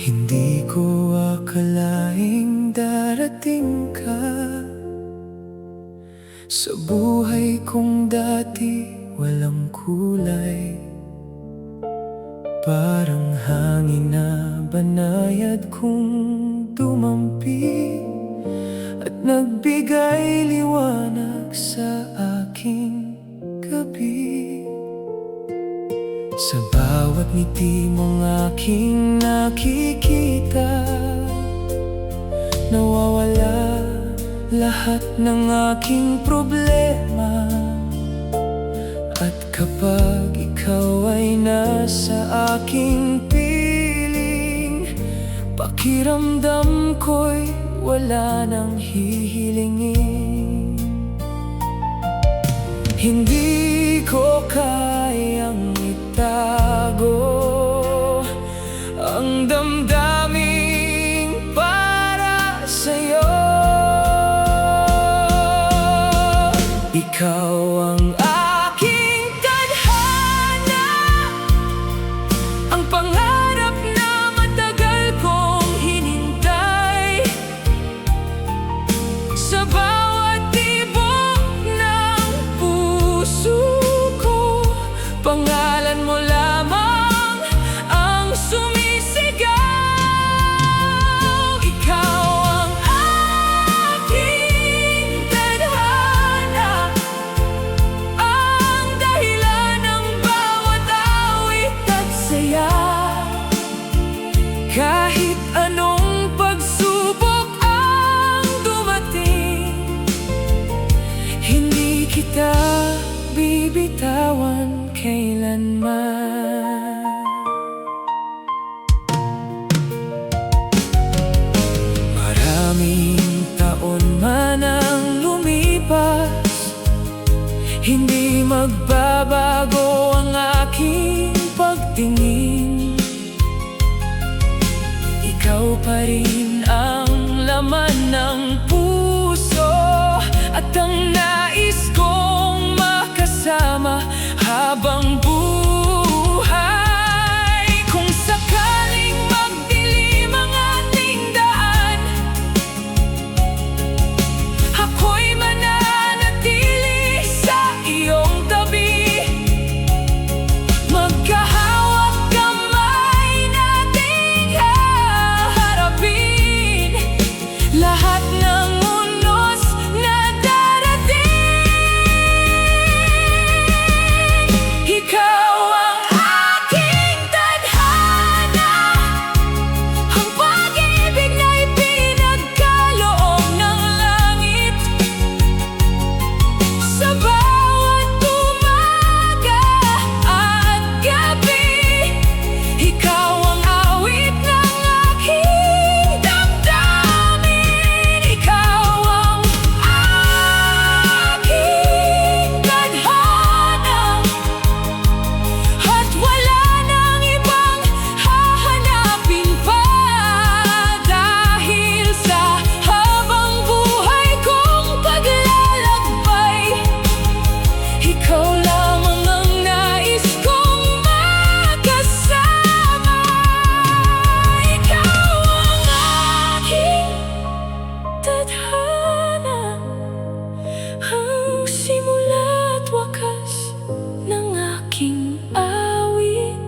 Hindi ko akalaing darating ka sa buhay kong dati walang kulay. Parang hangin na banayad kong dumampi at nagbigay liwanag sa aking gabi. Sa bawat ngiti mong aking nakikita, nawawala lahat ng aking problema. At kapag ikaw ay nasa aking piling, pakiramdam ko'y wala nang hihilingin. Hindi ko kayang itago ang damdaming para sa'yo. Ikaw ang aking tadhana, ang pangarap na matagal kong hinintay. Sa bawat tibok ng puso ko, pangalan mo lamang ang sumisigaw. Ikaw ang aking tadhana, ang dahilan ng bawat awit at saya. Kahit anong pagsubok ang dumating, hindi kita bibitawan kailanman. Maraming taon man ang lumipas, hindi magbabago ang aking pagtingin. Ikaw pa rin ang laman ng puso at ang nais kong makasama habang buhay. Kung sakaling magdilim ang ating daan, ako'y mananatili sa iyong tabi. Magkahawak kamay nating haharapin lahat ng unos na darating. Ikaw ang aking tadhana, ang pag-ibig na ipinagkaloob ng langit. Sa bawat umaga at gabi, ikaw ang awit ng aking damdamin. Ikaw ang aking tadhana, at wala nang ibang hahanapin pa. Dahil sa habang buhay kong paglalakbay, ikaw lamang ang nais kong makasama. Ikaw ang aking tadhana, ang simula at wakas ng aking awit.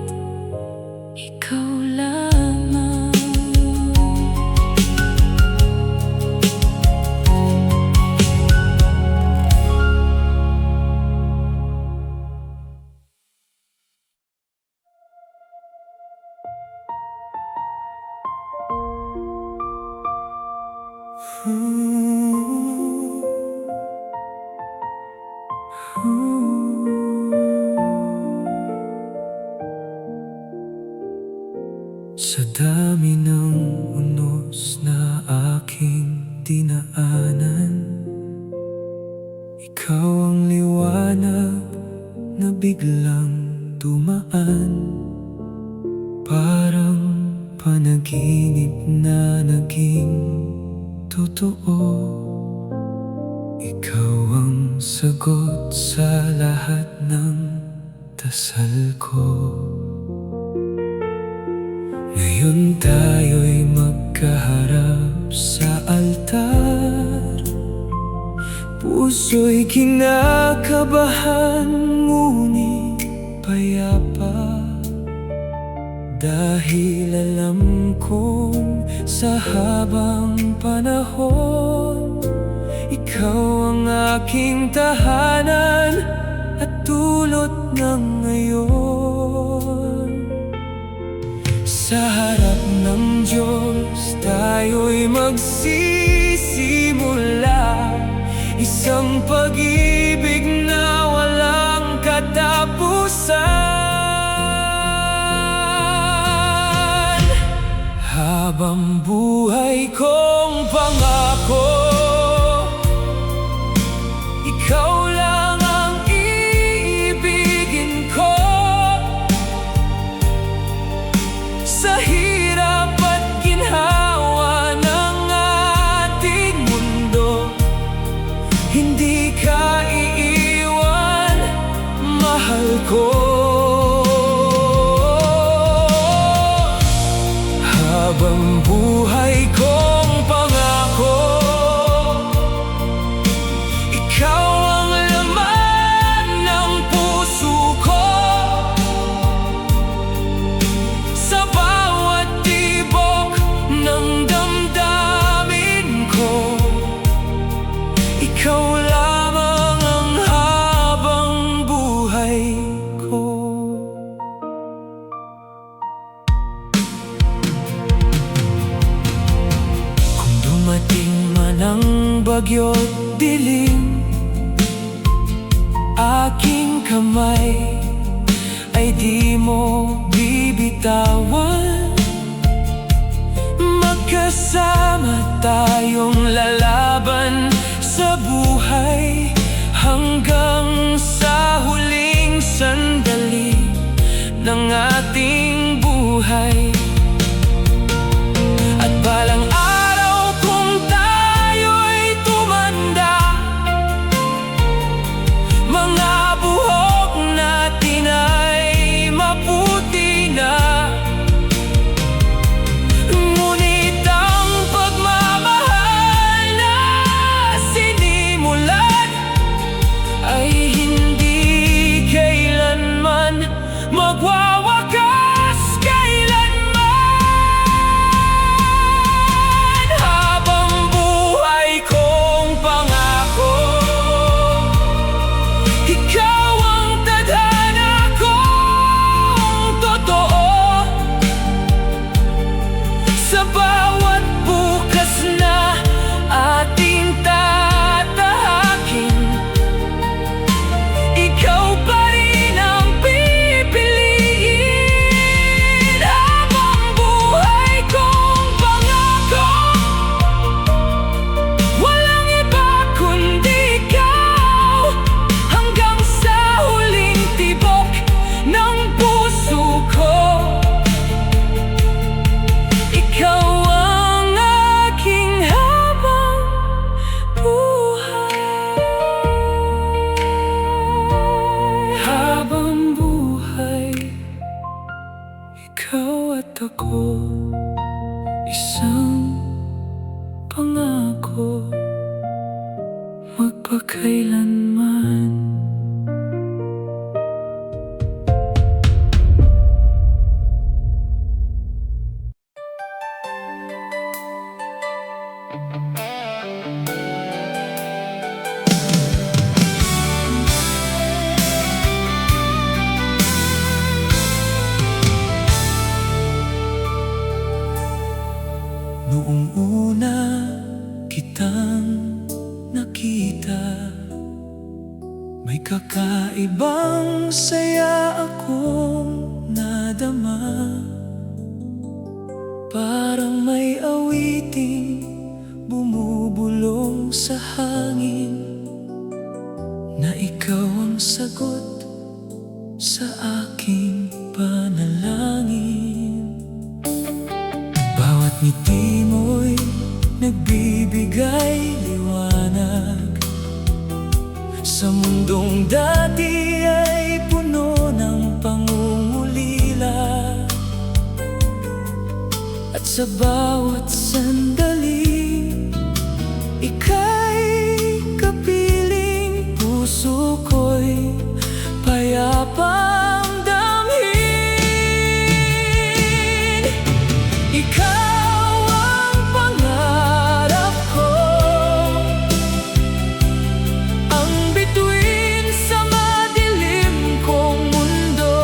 Ikaw lamang. Sa dami ng unos na aking dinaanan, ikaw ang liwanag na biglang dumaan. Parang panaginip na naging totoo. Ikaw ang sagot sa lahat ng dasal ko. Ngayon tayo'y magkaharap sa altar. Puso'y kinakabahan, ngunit payapa. Dahil alam kong sa habang panahon, ikaw ang aking tahanan at dulot ng ngayon. Sa harap ng Diyos tayo'y magsisimula, isang pag-ibig na walang katapusan. Habang buhay kong pangako, ikaw lang ang iibigin ko. Sa hirap at ginhawa ng ating mundo, hindi ka iiwan, mahal ko. Habang buhay kong pangako, ikaw ang laman ng puso ko. Sa bawat tibok ng damdamin ko, ikaw lamang ang habang buhay ko. Dumating man ang bagyo't dilim, aking kamay ay di mo bibitawan. Magkasama tayong lalaban sa buhay hanggang sa huling sandali ng ating buhay. At balang magwawakas kailanman. Habang buhay kong pangako, ikaw ang tadhana kong totoo. Sa bawat bukas na ating tatahakin, ikaw pa ako, isang pangako, magpakailanman. Noong una kitang nakita, may kakaibang saya akong nadama. Parang may awiting bumubulong sa hangin, na ikaw ang sagot sa aking panalangin. Bawat ngiti mo'y nagbibigay liwanag sa mundong dati ay puno ng pangungulila. sa bawat sandali, ika'y kapiling, puso ko'y payapang damhin. Ikaw ang pangarap ko, ang bituin sa madilim kong mundo.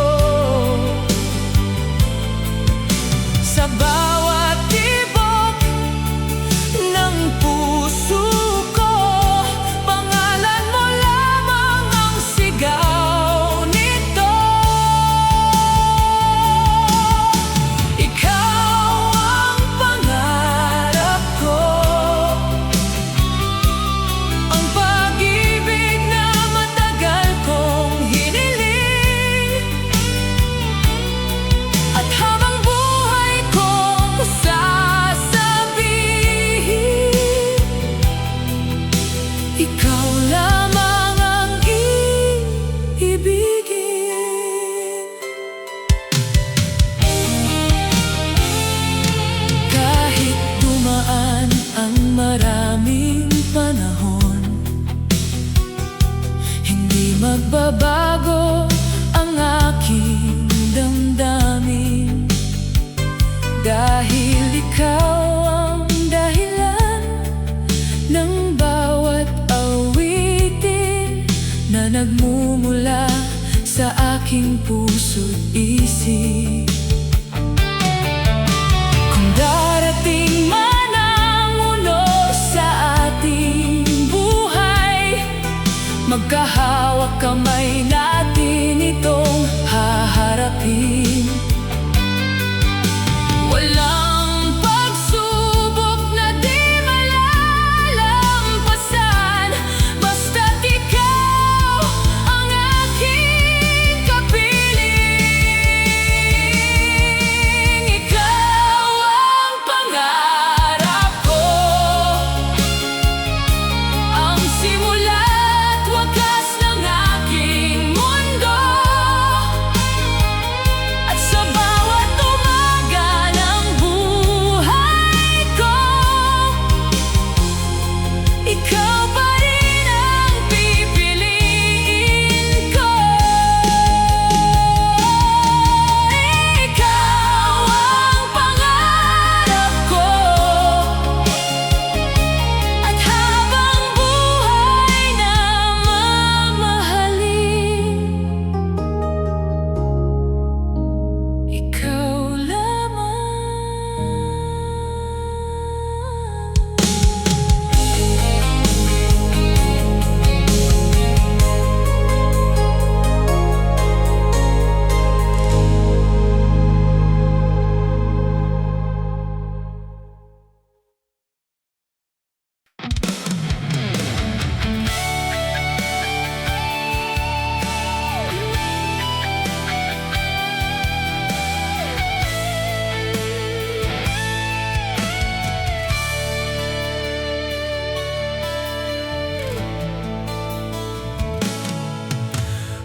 Sa bawat tibok ng puso ko, pangalan mo lamang ang sigaw nito. Ikaw ang pangarap ko, ang pag-ibig na matagal kong hiniling. At habang buhay kong sasabihin, ikaw lamang ang iibigin. Kahit dumaan ang maraming panahon, hindi magbabago ang aking damdamin. Dahil ikaw ang dahilan ng bawat awitin na nagmumula sa aking puso't isip. Kung darating man ang unos sa ating buhay, magkahawak kamay natin itong haharapin. Walang pagsubok na di malalampasan, basta't ikaw ang aking kapiling. Ikaw ang pangarap ko, ang simula't wakas ng aking mundo. At sa bawat umaga ng buhay ko, ikaw pa rin ang pipiliin ko. Ikaw ang pangarap ko, at habang buhay na mamahalin, ikaw lamang.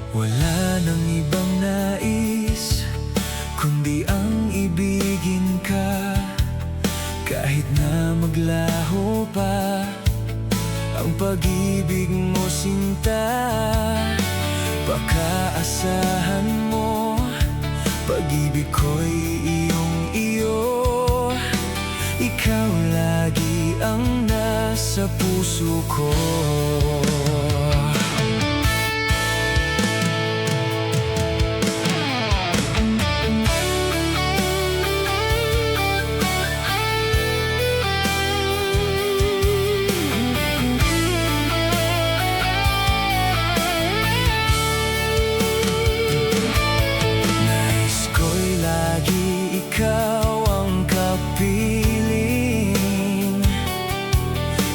Wala nang ibang nais kundi ang ibigin ka. Kahit na maglaho pa ang pag-ibig mo, sinta, baka asahan mo, pag-ibig ko'y iyong-iyo. Ikaw lagi ang nasa puso ko. Nais ko'y lagi ikaw ang kapiling,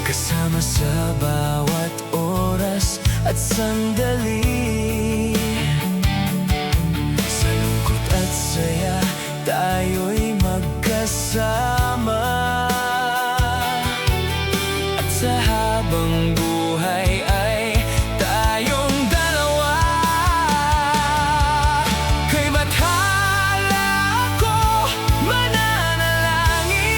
kasama sa bawat oras at sandali. Sa lungkot at saya, tayo'y magkasama. At sa habang buhay ay tayong dalawa. Kay bathala ako, mananalangin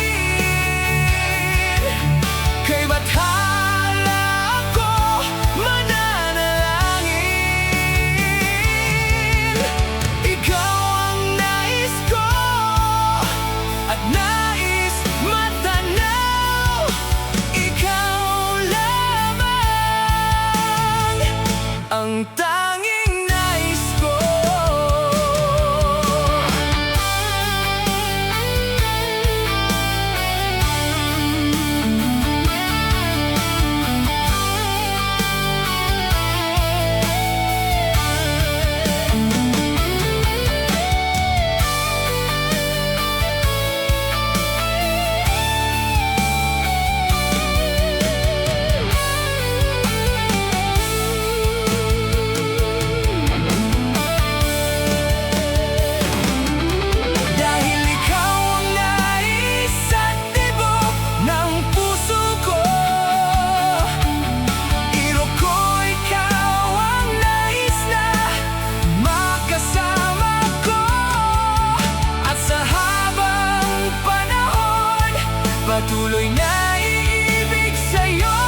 patuloy na iibig sa'yo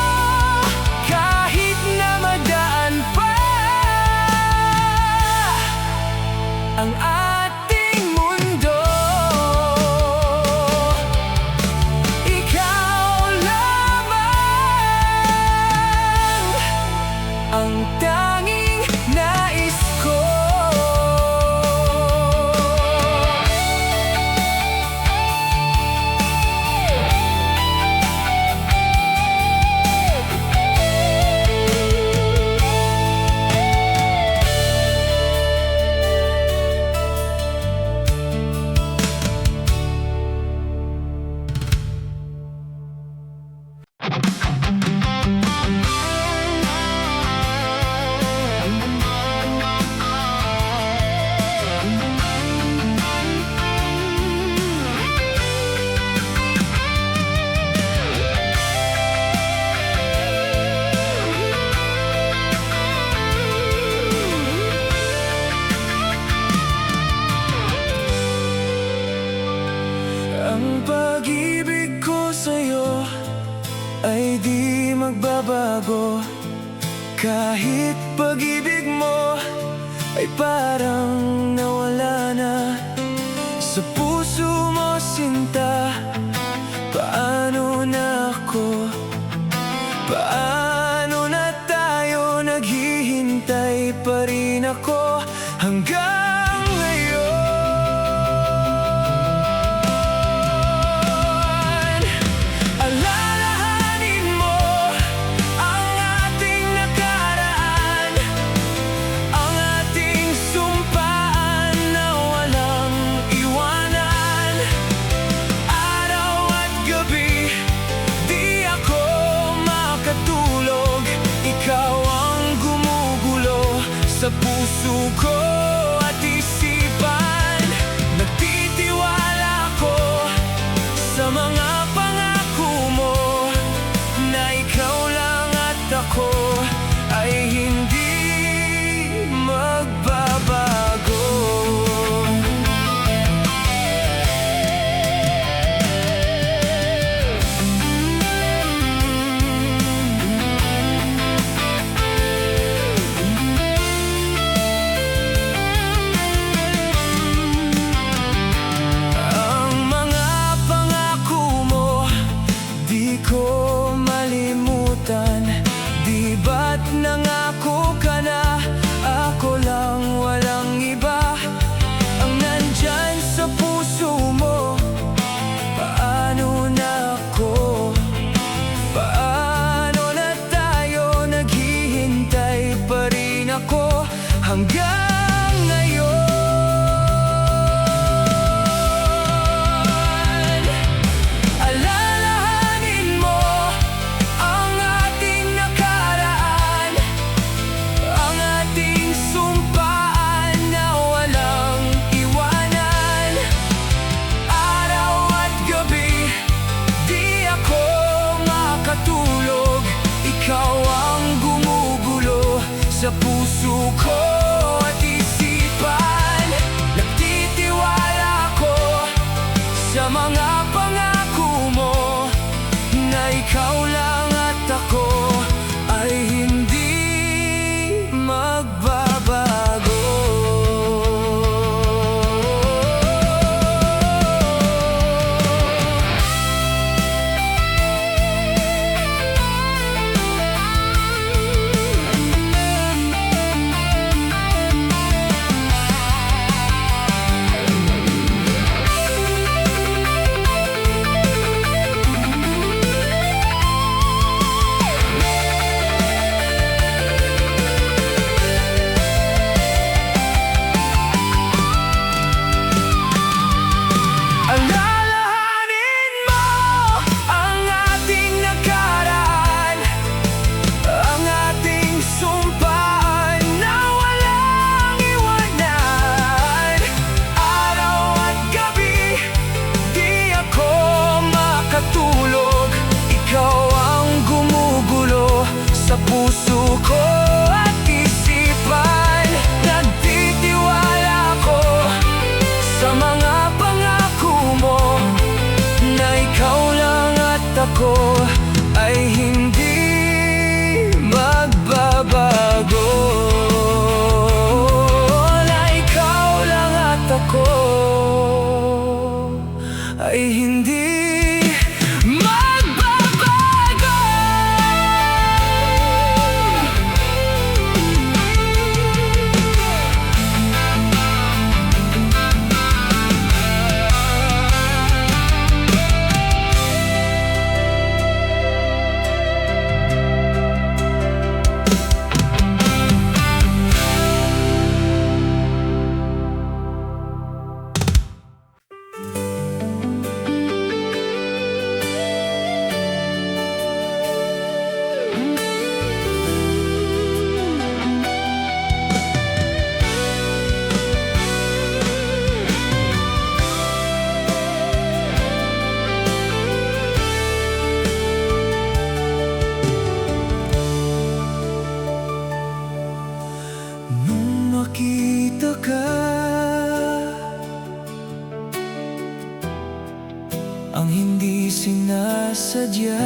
kahit na madaan pa ang ating mundo. Ikaw lamang ang tanging nais ko. Ang pag-ibig ko sa'yo ay di magbabago, kahit pag-ibig mo ay parang nawala na sa puso mo, sinta. Paano na ako? Paano na tayo? Naghihintay pa rin ako hanggang ngayon. Alalahanin mo ang ating nakaraan, ang ating sumpaan na walang iwanan. Araw at gabi, di ako makatulog. Ikaw ang gumugulo sa puso ko at isipan. Nagtitiwala ko sa mga pangako mo na ikaw lang at ako ay hindi magbabago. Ang mga pangako mo di ko malimutan. Di ba't nangako ka na ako lang, walang iba ang nandyan sa puso mo? Paano na ako? Paano na tayo? Naghihintay pa rin ako hanggang ngayon. Alalahanin mo ang ating nakaraan, ang ating sumpaan na walang iwanan. Araw at gabi, di ako makatulog. Ikaw ang gumugulo sa puso ko at isipan. Nagtitiwala ko sa mga pangako mo na ikaw lang at ako ay hindi magbabago. ang hindi sinasadya.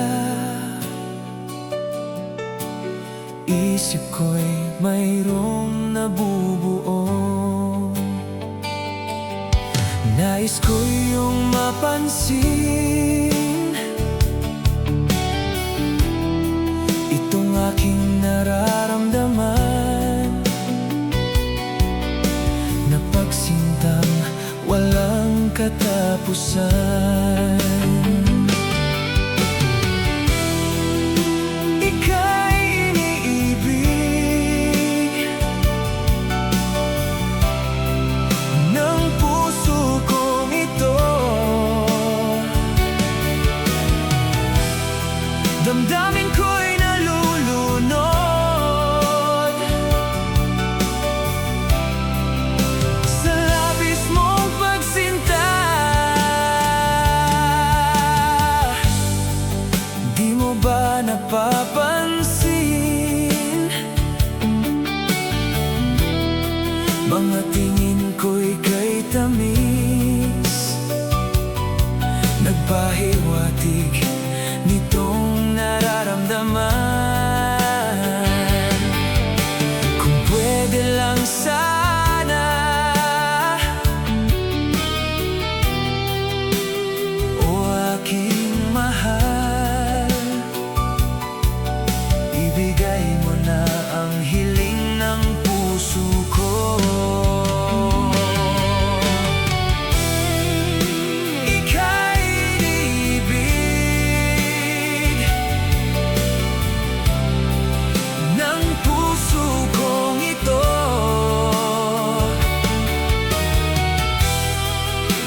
Isip ko'y mayroong nabubuo. Nais ko yung mapansin itong aking nararamdaman, na pagsintang walang katapusan. Damdamin ko'y nalulunod sa labis mong pagsinta. Di mo ba napapansin? Mga tingin ko'y kay tamis, nagpahiwatig nitong nararamdaman. Kung pwede lang sana, o aking mahal, ibigay mo na ang hiling ng puso ko.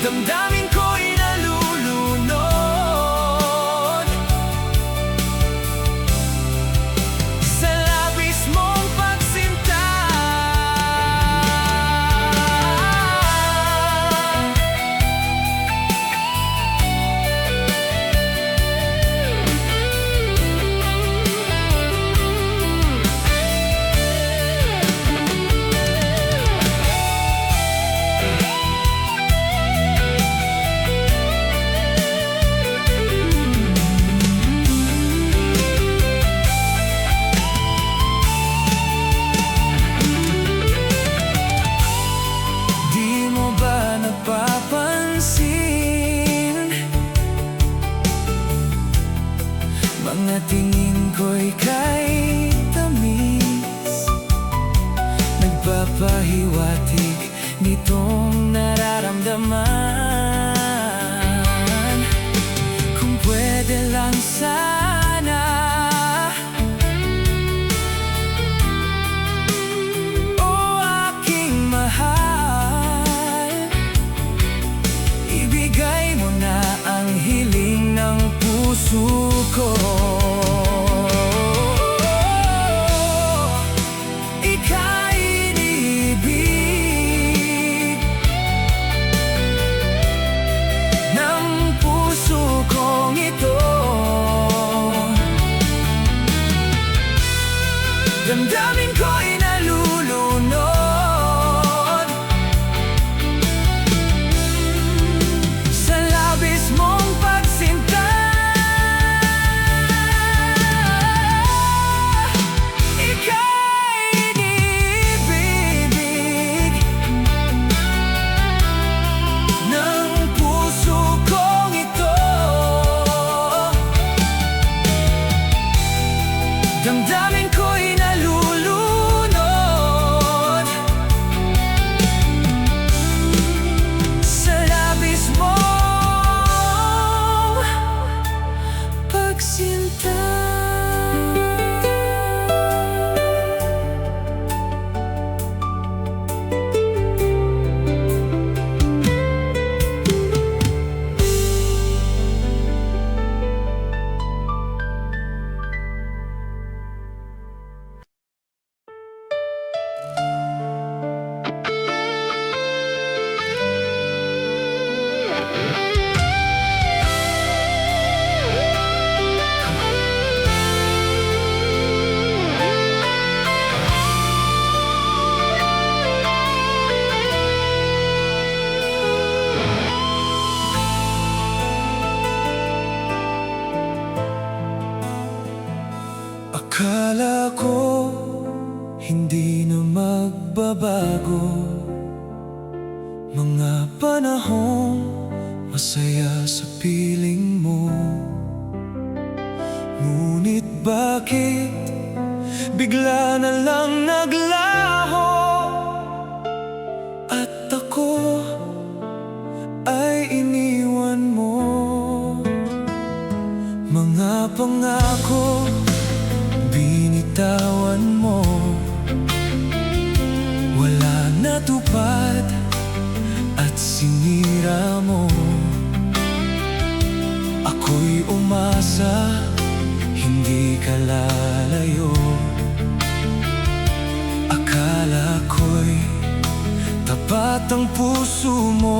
Damdamin ko'y nalulunod sa labis mong pagsinta. Mga tingin ko'y kay tamis, nagpapahiwatig nitong nararamdaman. Kung pwede lang sana, o aking mahal, ibigay mo na ang hiling ng puso ko. Ikainibig ng puso kong ito. Damdamin ko'y nalulunod sa labis mong pagsinta. Akala ko hindi na magbabago, mga panahong masaya sa piling mo. Ngunit bakit bigla na lang naglaho, at ako ay iniwan mo? Mga pangako binitawan mo, wala natupad at sinira mo. Ako'y umasa, hindi ka lalayo. Akala ko'y tapat ang puso mo.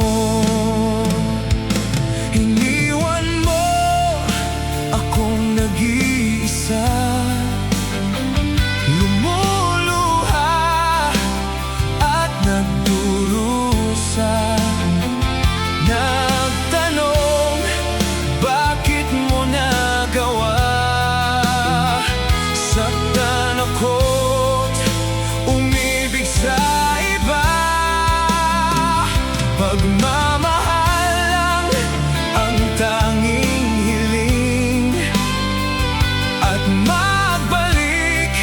Iniwan mo akong nag-iisa, lumuluha at nagdurusa. Nagtanong, bakit mo nagawa? Saktan ako't umibig sa iba. Pagmamahal lang ang tanging hiling, at magbalik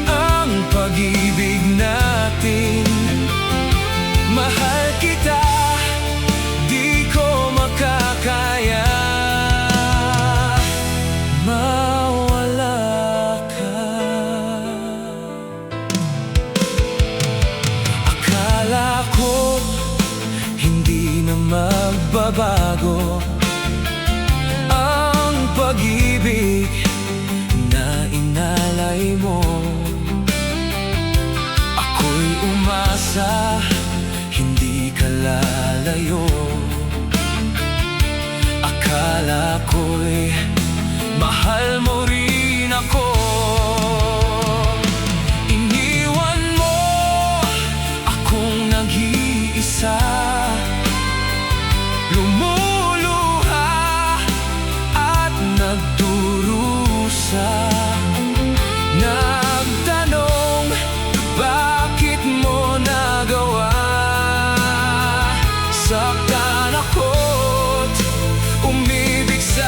ang pag-ibig natin. Mahal kita, di ko makakaya mawala ka. Akala ko hindi na magbabago ang pag-ibig na inalay mo. Ako'y umasa, hindi ka lalayo. Akala ko'y mahal mo rin ako. Iniwan mo akong nag-iisa, lumuluha at nagdurusa. Nagtanong, bakit mo nagawa? Saktan ako't umibig sa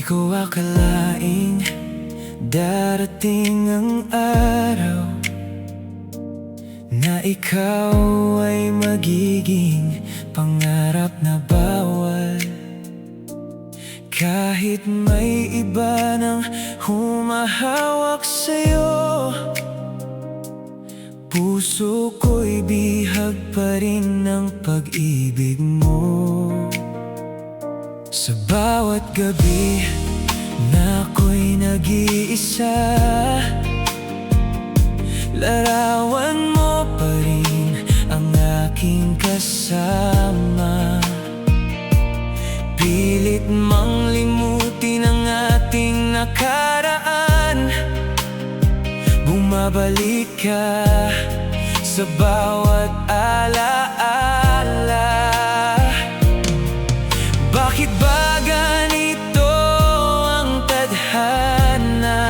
ko akalaing darating ang araw na ikaw ay magiging pangarap na bawal. Kahit may iba nang humahawak sa'yo, puso ko'y bihag pa rin ng pag-ibig mo. Sa bawat gabi na ako'y nag-iisa, larawan mo pa rin ang aking kasama. Pilit mang limutin ang ating nakaraan, bumabalik ka sa bawat alaala. Bakit ba ganito ang tadhana?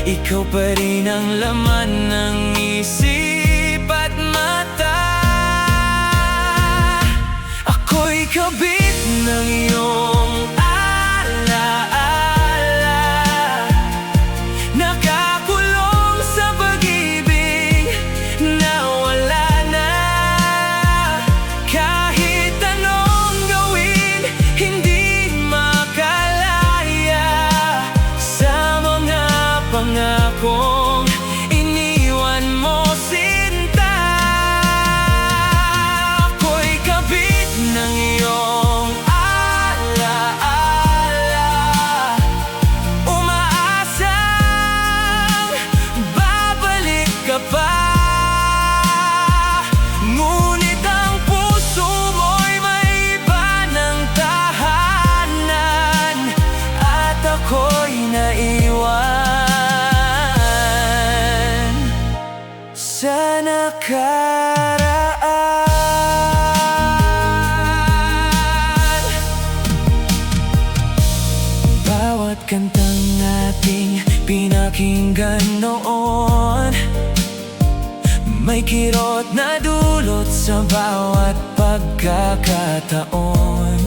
Ikaw pa rin ang laman ng isip at mata. Ako'y kabit ng iyong alaala, nakakulong sa pag-ibig na wala na. Kahit anong gawin, hindi makalaya sa mga pangakong iniwan mo, sinta. Ako'y kabit ng iyong alaala, umaasang babalik ka pa. Ngunit ang puso mo'y may iba ng tahanan, at ako'y naiwan sa nakaraan. Bawat kantang ating pinakinggan noon, may kirot na dulot sa bawat pagkakataon.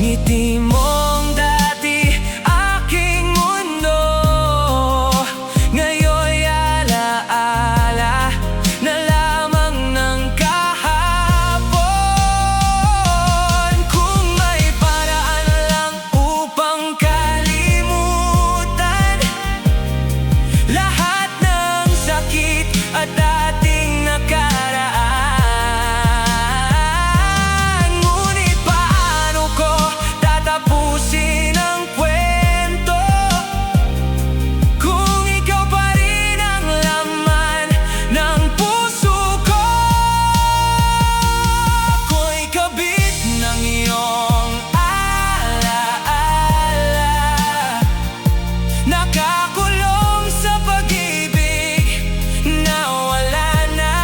Ngiti mong dati aking mundo, ngayon'y alaala na lamang ng kahapon. Kung may paraan lang upang kalimutan lahat ng sakit at ating nakaraan, ngunit paano ko tatapusin ang kwento kung ikaw pa rin ang laman ng puso ko? Ako'y kabit ng iyong alaala, nakakulong sa pag-ibig na wala na.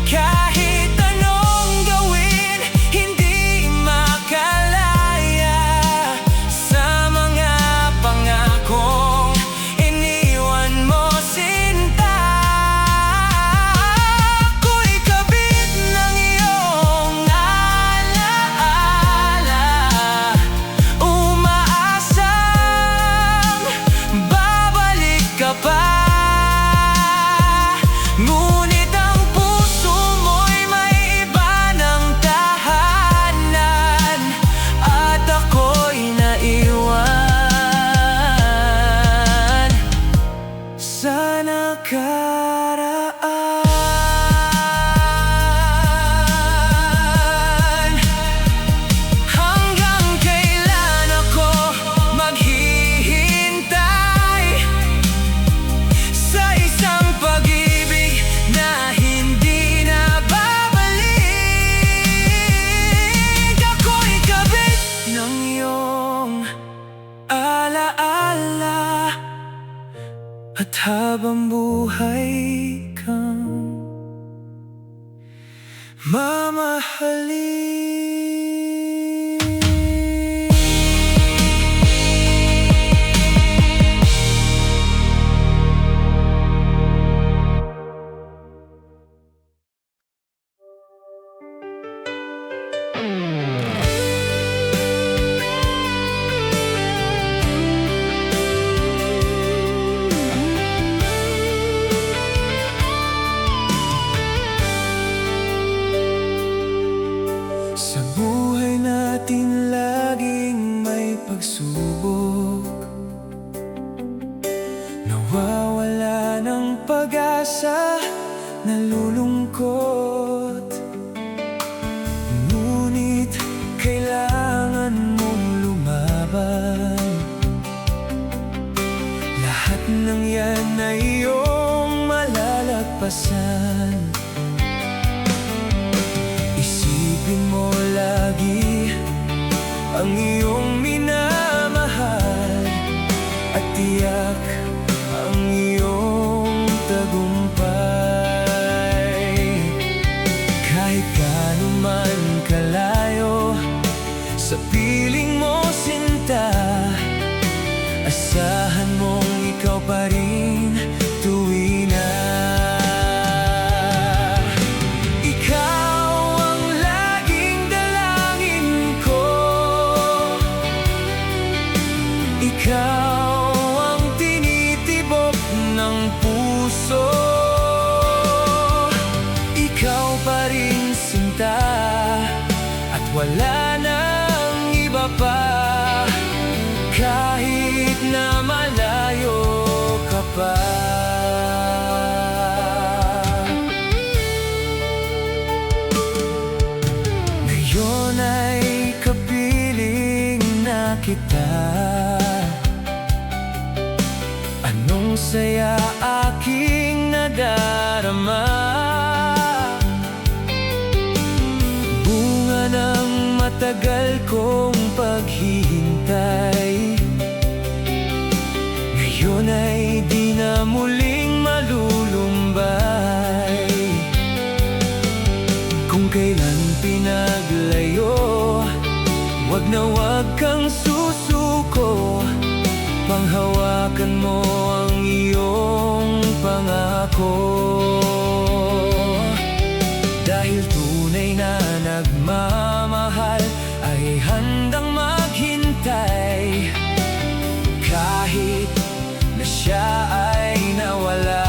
Kahit anong gawin, hindi makalaya sa mga pangakong iniwan mo, sinta. Ako'y kabit ng iyong alaala, umaasang babalik ka pa. Ngunit ang puso mo'y may iba ng tahanan, at ako'y naiwan sa nakaraan. Hanggang kailan ako maghihintay sa isang pag-ibig na hindi na babalik? Ako'y kabit ng iyong alaala, at habang buhay kang mamahalin. pagsubok, nawawala ng pag-asa, nalulungkot. Ngunit kailangan mong lumaban. Lahat ng yan ay iyong malalagpasan. Isipin mo lagi ang iyong minamahal at tiyak ang iyong tagumpay. Kahit gaano man kalayo sa piling mo, sinta, asahan mong ikaw pa rin tuwi na. Ikaw ang laging dalangin ko, ikaw ang tinitibok ng puso, ikaw pa rin sinta, at wala nang iba pa. Kahit na malayo ka pa. Ngayon ay kapiling na kita. Anong saya aking nadarama. Bunga ng matagal kong paghihintay, ngayon ay di na muling malulumbay. Kung kailan pinaglayo, wag na wag kang susuko. Panghawakan mo ang iyong pangako. Dahil tunay na nagmamahal ay handang maghintay, kahit na siya ay nawala.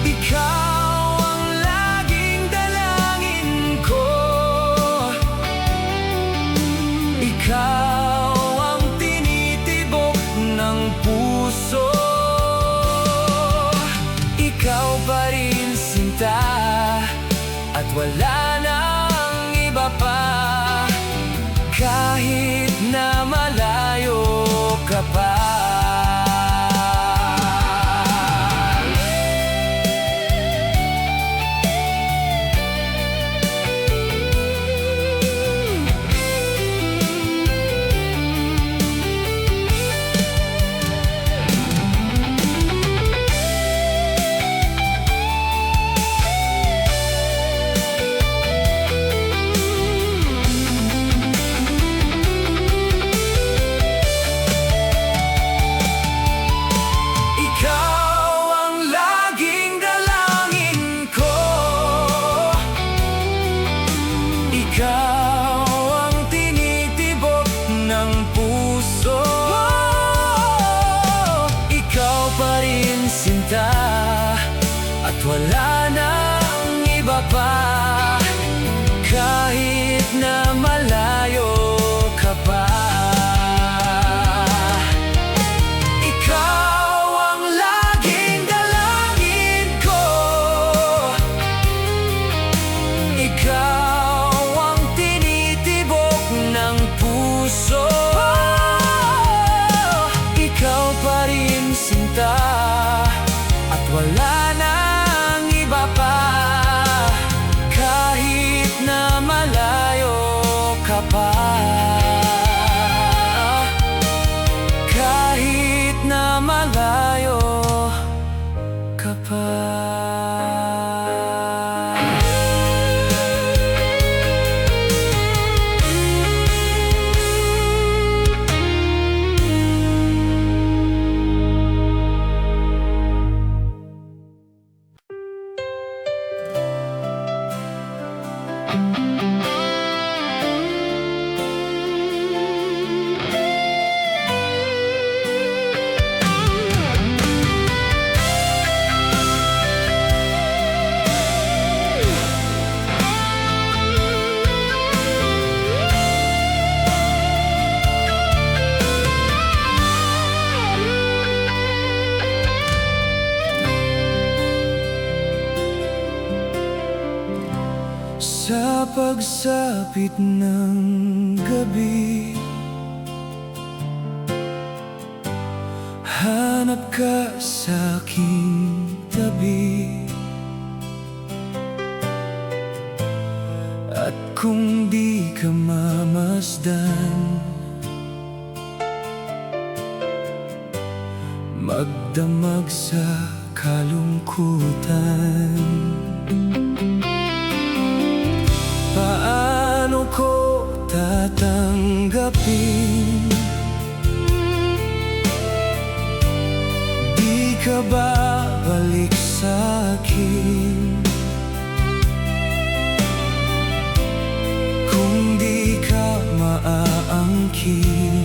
Ikaw ang laging dalangin ko, ikaw ang tinitibok ng puso, ikaw pa rin sinta, at wala nang iba pa. Kahit na malayo ka pa. Ikaw ang tinitibok ng puso, ikaw pa rin sinta, at wala nang iba pa. Kahit na malayo ka pa. Ikaw ang laging dalangin ko, ikaw ng puso, ikaw pa rin sinta, at wala nang iba pa. Kahit na malayo ka pa, kahit na malayo ka pa. Sa pagsapit ng gabi, hanap ka sa aking tabi. At kung di ka mamasdan, magdamag sa kalungkutan. Paano ko tatanggapin? Di ka babalik sa'kin kung di ka maaangkin.